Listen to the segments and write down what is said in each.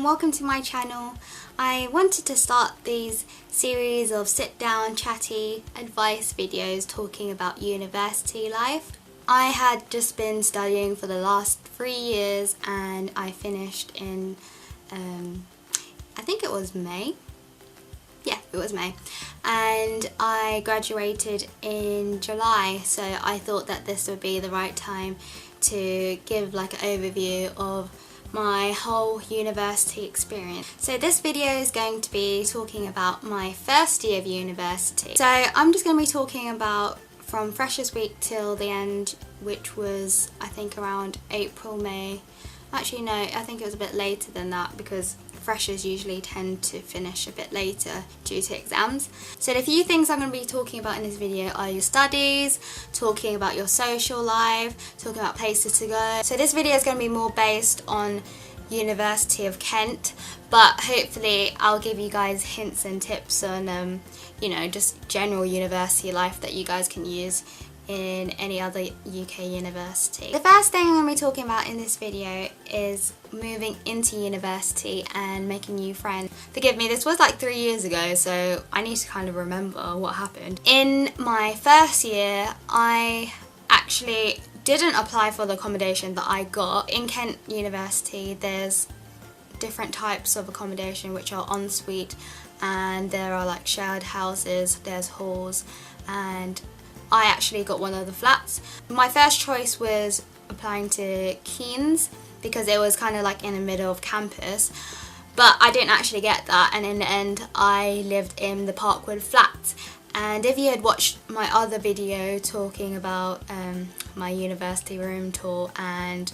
and welcome to my channel. I wanted to start these series of sit down chatty advice videos talking about university life. I had just been studying for the last 3 years and I finished in I think it was May. Yeah, it was May, and I graduated in July, so I thought that this would be the right time to give like an overview of my whole university experience. So this video is going to be talking about my first year of university. So I'm just going to be talking about from Freshers Week till the end, which was I think around April, May. Actually no, I think it was a bit later than that because freshers usually tend to finish a bit later due to exams. So the few things I'm going to be talking about in this video are your studies, talking about your social life, talking about places to go. So this video is going to be more based on University of Kent, but hopefully I'll give you guys hints and tips on you know, just general university life that you guys can use in any other UK university. The first thing I'm going to be talking about in this video is moving into university and making new friends. Forgive me, this was like 3 years ago, so I need to kind of remember what happened. In my first year, I actually didn't apply for the accommodation that I got. In Kent University, there's different types of accommodation which are ensuite, and there are like shared houses, there's halls, and I actually got one of the flats. My first choice was applying to Keynes because it was kind of like in the middle of campus, but I didn't actually get that, and in the end I lived in the Parkwood flat. And if you had watched my other video talking about my university room tour and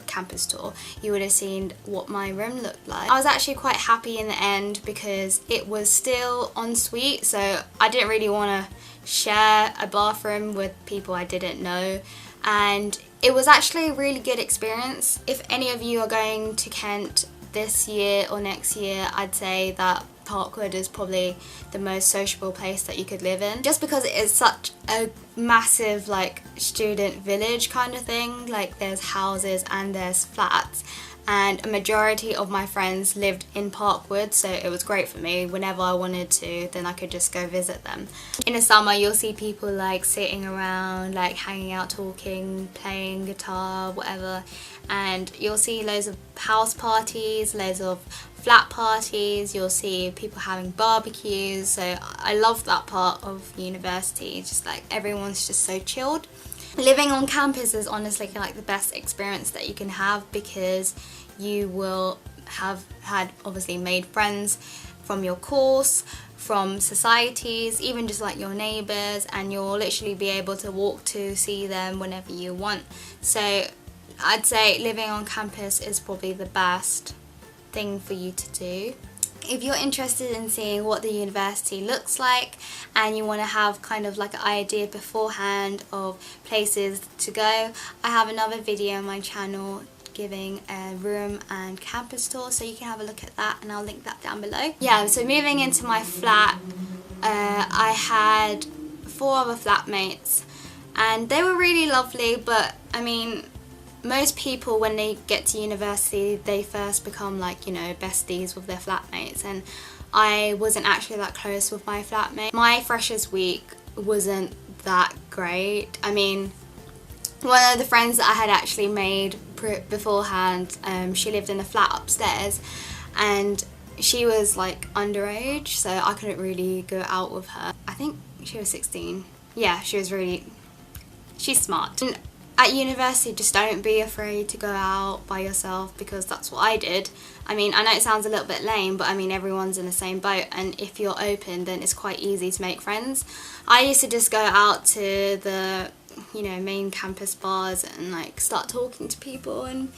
campus tour, you would have seen what my room looked like. I was actually quite happy in the end because it was still ensuite, so I didn't really want to share a bathroom with people I didn't know, and it was actually a really good experience. If any of you are going to Kent this year or next year, I'd say that Parkwood is probably the most sociable place that you could live in, just because it is such a massive like student village kind of thing. Like there's houses and there's flats, and a majority of my friends lived in Parkwood, so it was great for me. Whenever I wanted to, then I could just go visit them. In the summer you'll see people like sitting around, like hanging out, talking, playing guitar, whatever, and you'll see loads of house parties, loads of flat parties, you'll see people having barbecues. So I love that part of university, just like everyone's just so chilled. Living on campus is honestly like the best experience that you can have because you will have had obviously made friends from your course, from societies, even just like your neighbours, and you'll literally be able to walk to see them whenever you want. So I'd say living on campus is probably the best thing for you to do. If you're interested in seeing what the university looks like and you want to have kind of like an idea beforehand of places to go, I have another video on my channel giving a room and campus tour, so you can have a look at that and I'll link that down below. Yeah, so moving into my flat, I had 4 other flatmates and they were really lovely, but I mean, most people when they get to university they first become like, you know, besties with their flatmates, and I wasn't actually that close with my flatmate. My freshers week wasn't that great. I mean, one of the friends that I had actually made beforehand, she lived in a flat upstairs and she was like underage, so I couldn't really go out with her. I think she was 16. Yeah, she's smart. And at university, just don't be afraid to go out by yourself, because that's what I did. I mean, I know it sounds a little bit lame, but I mean everyone's in the same boat, and if you're open then it's quite easy to make friends. I used to just go out to the, you know, main campus bars and like start talking to people, and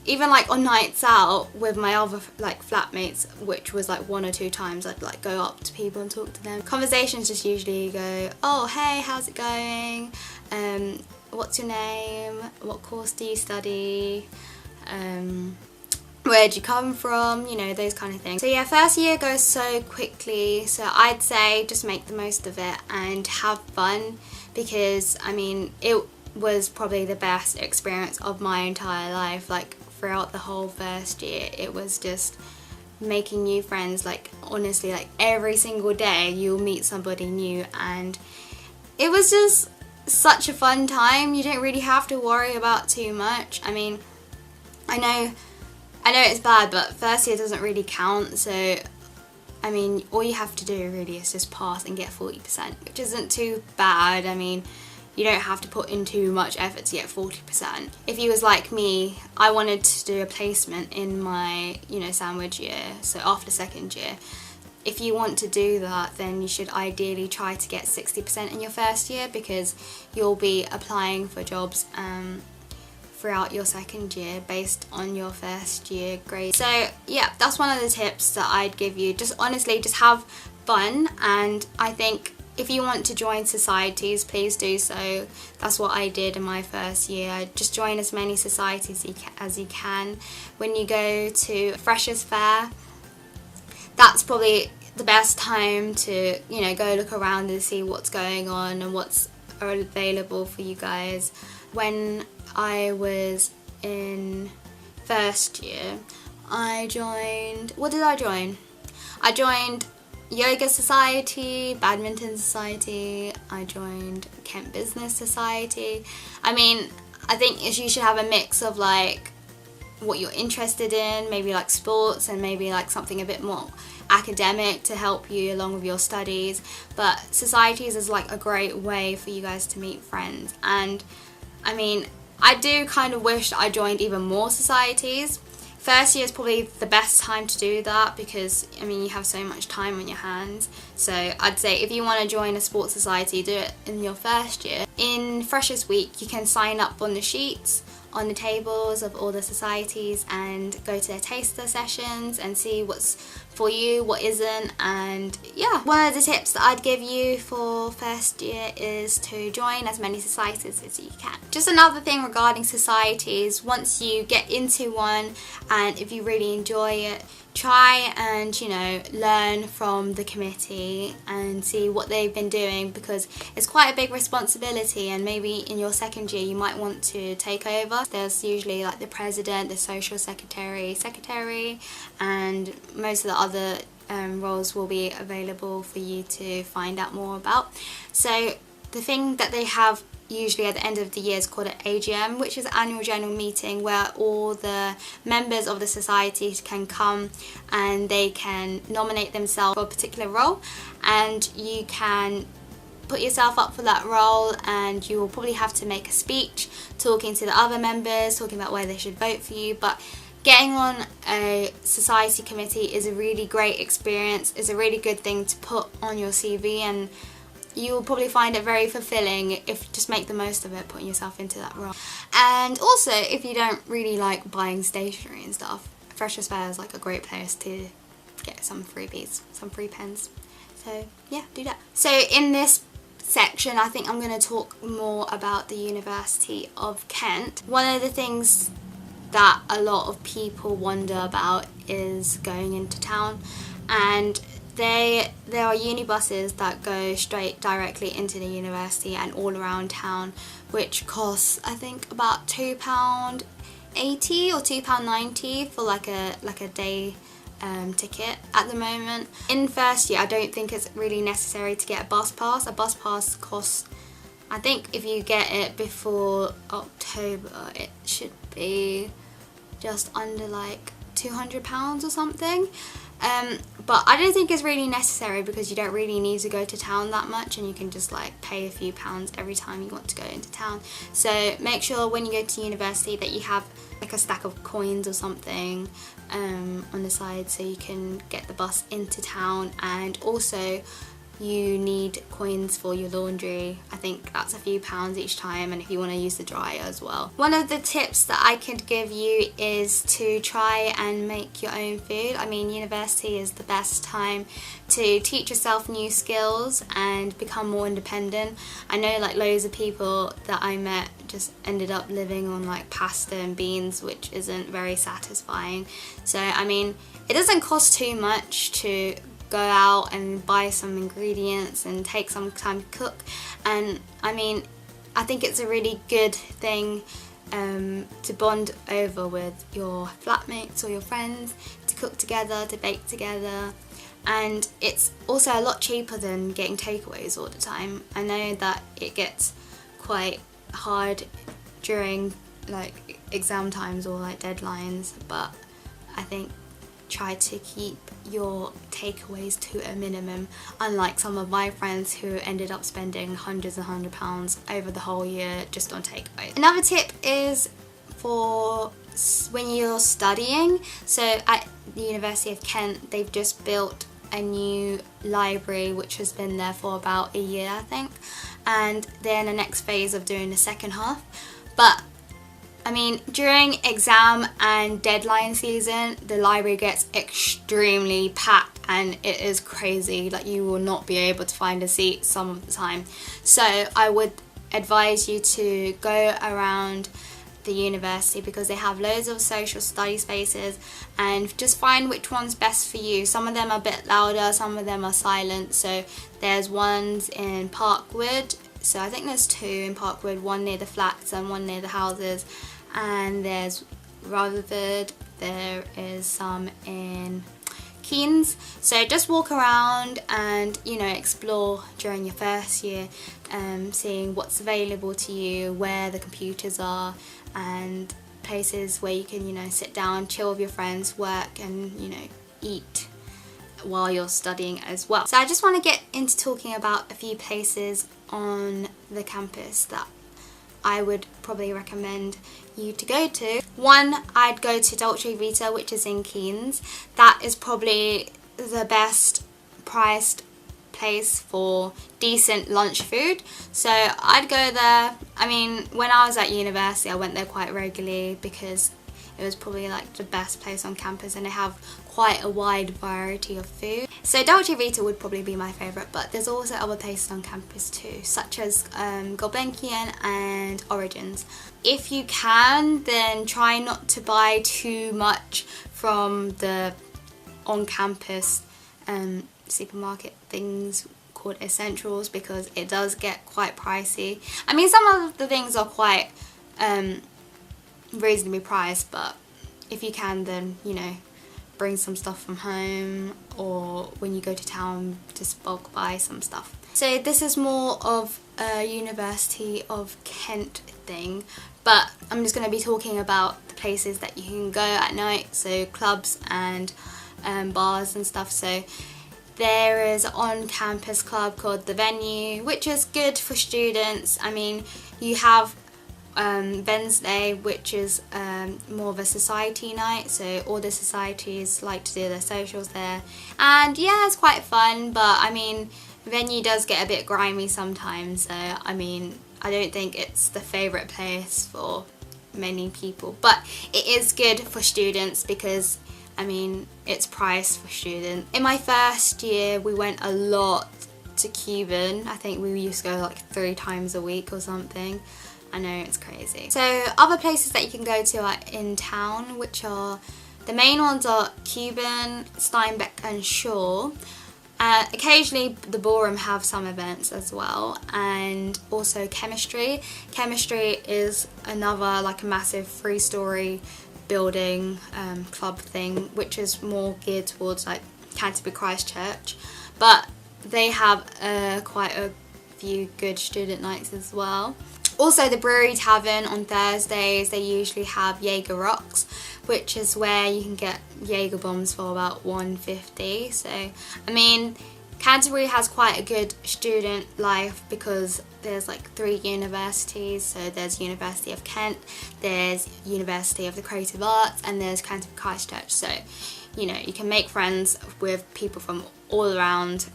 even like on nights out with my other like flatmates, which was like 1 or 2 times, I'd like go up to people and talk to them. Conversations just usually go, oh hey, how's it going? What's your name? What course do you study? Where'd you come from? You know, those kind of things. So yeah, first year goes so quickly, so I'd say just make the most of it and have fun, because I mean it was probably the best experience of my entire life. Like throughout the whole first year. It was just making new friends. Like honestly, like every single day you'll meet somebody new, and it was just such a fun time. You don't really have to worry about too much. I mean, I know it's bad, but first year doesn't really count, so I mean, all you have to do really is just pass and get 40%, which isn't too bad. I mean, you don't have to put in too much effort to get 40%. If you was like me, I wanted to do a placement in my, sandwich year, so after second year. If you want to do that, then you should ideally try to get 60% in your first year, because you'll be applying for jobs throughout your second year based on your first year grade. So yeah, that's one of the tips that I'd give you. Just honestly, just have fun, and I think if you want to join societies, please do so. That's what I did in my first year. Just join as many societies as you can. When you go to Freshers' Fair, that's probably the best time to, go look around and see what's going on and what's available for you guys. When I was in first year, I joined, what did I join? I joined Yoga Society, Badminton Society, I joined Kent Business Society. I mean, I think you should have a mix of like what you're interested in, maybe like sports and maybe like something a bit more academic to help you along with your studies. But societies is like a great way for you guys to meet friends. And I mean, I do kind of wish I joined even more societies. First year is probably the best time to do that, because I mean, you have so much time on your hands. So I'd say if you want to join a sports society, do it in your first year. In Freshers Week, you can sign up on the sheets on the tables of all the societies and go to their taster sessions and see what's for you, what isn't. And yeah, one of the tips that I'd give you for first year is to join as many societies as you can. Just another thing regarding societies, once you get into one and if you really enjoy it, try and learn from the committee and see what they've been doing, because it's quite a big responsibility, and maybe in your second year you might want to take over. There's usually like the president, the social secretary, and most of the other roles will be available for you to find out more about. So the thing that they have usually at the end of the year is called an AGM, which is an annual general meeting where all the members of the society can come and they can nominate themselves for a particular role, and you can put yourself up for that role, and you will probably have to make a speech talking to the other members, talking about why they should vote for you. But getting on a society committee is a really great experience. It's a really good thing to put on your CV, and you will probably find it very fulfilling if you just make the most of it, putting yourself into that role. And also, if you don't really like buying stationery and stuff, Freshers' Fair is like a great place to get some freebies, some free pens. So yeah, do that. So in this section, I think I'm going to talk more about the University of Kent. One of the things that a lot of people wonder about is going into town, and there are uni buses that go straight directly into the university and all around town, which costs I think about £2.80 or £2.90 for like a day ticket at the moment. In first year, I don't think it's really necessary to get a bus pass. A bus pass costs, I think if you get it before October, it should be just under like £200 or something. But I don't think it's really necessary, because you don't really need to go to town that much, and you can just like pay a few pounds every time you want to go into town. So make sure when you go to university that you have like a stack of coins or something on the side, so you can get the bus into town. And also you need coins for your laundry. I think that's a few pounds each time, and if you want to use the dryer as well. One of the tips that I could give you is to try and make your own food. I mean, university is the best time to teach yourself new skills and become more independent. I know like loads of people that I met just ended up living on like pasta and beans, which isn't very satisfying. So I mean, it doesn't cost too much to go out and buy some ingredients and take some time to cook. And I mean, I think it's a really good thing to bond over with your flatmates or your friends, to cook together, to bake together. And it's also a lot cheaper than getting takeaways all the time. I know that it gets quite hard during like exam times or like deadlines, but I think try to keep your takeaways to a minimum, unlike some of my friends who ended up spending hundreds and hundreds of pounds over the whole year just on takeaways. Another tip is for when you're studying. So at the University of Kent, they've just built a new library which has been there for about a year, I think, and they're in the next phase of doing the second half. But I mean, during exam and deadline season, the library gets extremely packed and it is crazy. Like, you will not be able to find a seat some of the time. So I would advise you to go around the university because they have loads of social study spaces, and just find which one's best for you. Some of them are a bit louder, some of them are silent. So there's ones in Parkwood, so I think there's two in Parkwood, one near the flats and one near the houses, and there's Rutherford, there is some in Keynes. So just walk around and, you know, explore during your first year, seeing what's available to you, where the computers are, and places where you can, you know, sit down, chill with your friends, work, and, you know, eat while you're studying as well. So I just want to get into talking about a few places on the campus that I would probably recommend you to go to. One, I'd go to Dolce Vita, which is in Keynes. That is probably the best priced place for decent lunch food. So I'd go there. I mean, when I was at university, I went there quite regularly because it was probably like the best place on campus, and they have quite a wide variety of food. So Dolce Vita would probably be my favourite, but there's also other places on campus too, such as Gulbenkian and Origins. If you can, then try not to buy too much from the on-campus supermarket things called Essentials, because it does get quite pricey. I mean, some of the things are quite reasonably priced, but if you can, then, you know, bring some stuff from home, or when you go to town, just bulk buy some stuff. So this is more of a University of Kent thing, but I'm just going to be talking about the places that you can go at night, so clubs and bars and stuff. So there is an on-campus club called The Venue, which is good for students. I mean, you have Wednesday, which is more of a society night, so all the societies like to do their socials there, and yeah, it's quite fun. But I mean, Venue does get a bit grimy sometimes, so I mean, I don't think it's the favourite place for many people, but it is good for students because, I mean, it's priced for students. In my first year, we went a lot to Cuban. I think we used to go like 3 times a week or something. I know, it's crazy. So other places that you can go to are in town, which are, the main ones are Cuban, Steinbeck and Shaw. Occasionally the Ballroom have some events as well, and also Chemistry. Chemistry is another like a massive 3-story building club thing, which is more geared towards like Canterbury Christchurch, but they have quite a few good student nights as well. Also the Brewery Tavern on Thursdays, they usually have Jaeger Rocks, which is where you can get Jaeger bombs for about $1.50. So I mean, Canterbury has quite a good student life because there's like 3 universities. So there's University of Kent, there's University of the Creative Arts, and there's Canterbury Christchurch. So, you know, you can make friends with people from all around,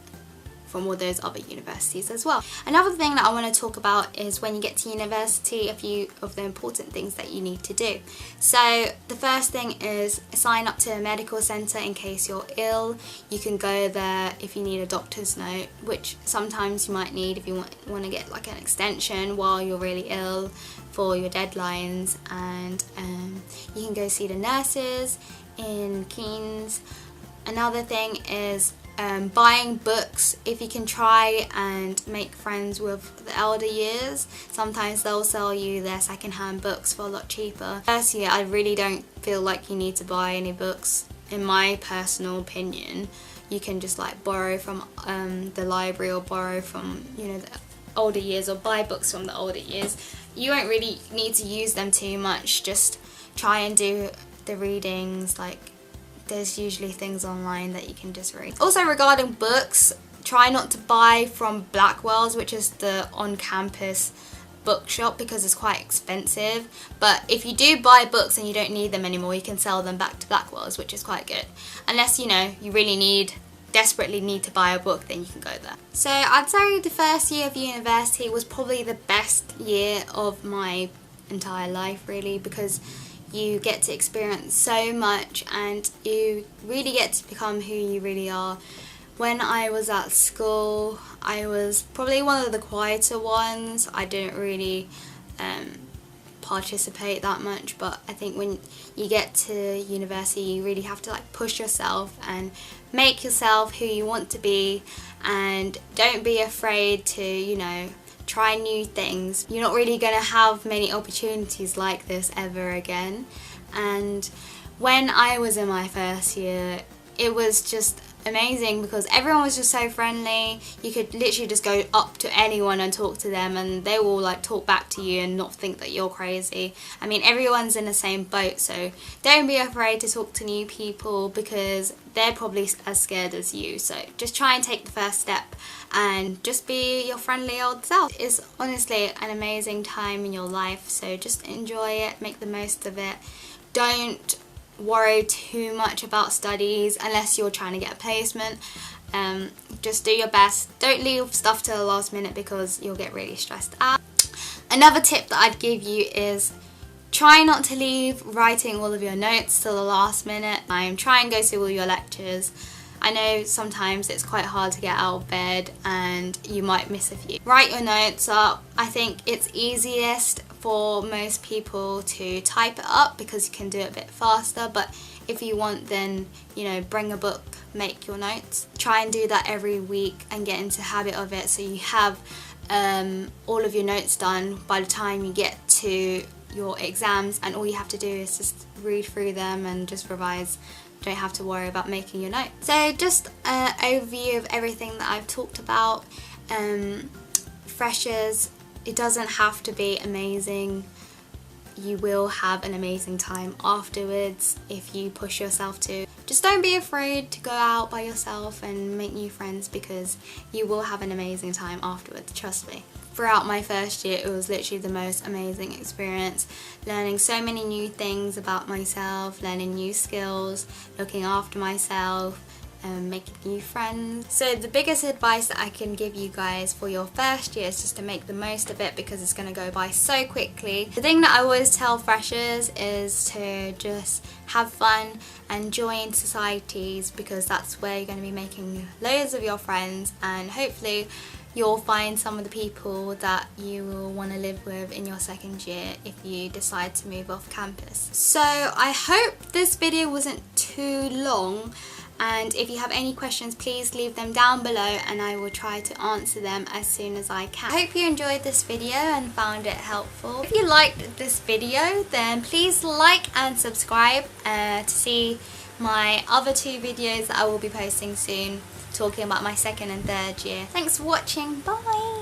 from all those other universities as well. Another thing that I want to talk about is when you get to university, a few of the important things that you need to do. So the first thing is sign up to a medical centre in case you're ill. You can go there if you need a doctor's note, which sometimes you might need if you want to get like an extension while you're really ill for your deadlines. And you can go see the nurses in Keynes. Another thing is buying books, if you can try and make friends with the elder years, sometimes they'll sell you their second-hand books for a lot cheaper. First year, I really don't feel like you need to buy any books, in my personal opinion. You can just like borrow from the library, or borrow from, you know, the older years, or buy books from the older years. You won't really need to use them too much. Just try and do the readings. Like, there's usually things online that you can just read. Also, regarding books, try not to buy from Blackwell's, which is the on-campus bookshop, because it's quite expensive. But if you do buy books and you don't need them anymore, you can sell them back to Blackwell's, which is quite good. Unless, you know, you really desperately need to buy a book, then you can go there. So I'd say the first year of university was probably the best year of my entire life, really, because you get to experience so much and you really get to become who you really are. When I was at school, I was probably one of the quieter ones. I didn't really participate that much, but I think when you get to university, you really have to like push yourself and make yourself who you want to be, and don't be afraid to, you know, try new things. You're not really going to have many opportunities like this ever again. And when I was in my first year, it was just amazing because everyone was just so friendly. You could literally just go up to anyone and talk to them, and they will like talk back to you and not think that you're crazy. I mean, everyone's in the same boat, so don't be afraid to talk to new people because they're probably as scared as you. So just try and take the first step and just be your friendly old self. It's honestly an amazing time in your life, so just enjoy it, make the most of it. Don't worry too much about studies unless you're trying to get a placement. Just do your best. Don't leave stuff to the last minute because you'll get really stressed out. Another tip that I'd give you is try not to leave writing all of your notes till the last minute. Try and go to all your lectures. I know sometimes it's quite hard to get out of bed and you might miss a few. Write your notes up. I think it's easiest for most people to type it up because you can do it a bit faster, but if you want, then, you know, bring a book, make your notes. Try and do that every week and get into the habit of it, so you have all of your notes done by the time you get to your exams, and all you have to do is just read through them and just revise. Don't have to worry about making your notes. So just an overview of everything that I've talked about. Freshers, it doesn't have to be amazing. You will have an amazing time afterwards if you push yourself to. Just don't be afraid to go out by yourself and make new friends because you will have an amazing time afterwards, trust me. Throughout my first year, it was literally the most amazing experience, learning so many new things about myself, learning new skills, looking after myself, making new friends. So the biggest advice that I can give you guys for your first year is just to make the most of it because it's going to go by so quickly. The thing that I always tell freshers is to just have fun and join societies because that's where you're going to be making loads of your friends, and hopefully you'll find some of the people that you will want to live with in your second year if you decide to move off campus. So I hope this video wasn't too long, and if you have any questions, please leave them down below and I will try to answer them as soon as I can. I hope you enjoyed this video and found it helpful. If you liked this video, then please like and subscribe to see my other two videos that I will be posting soon, talking about my second and third year. Thanks for watching, bye!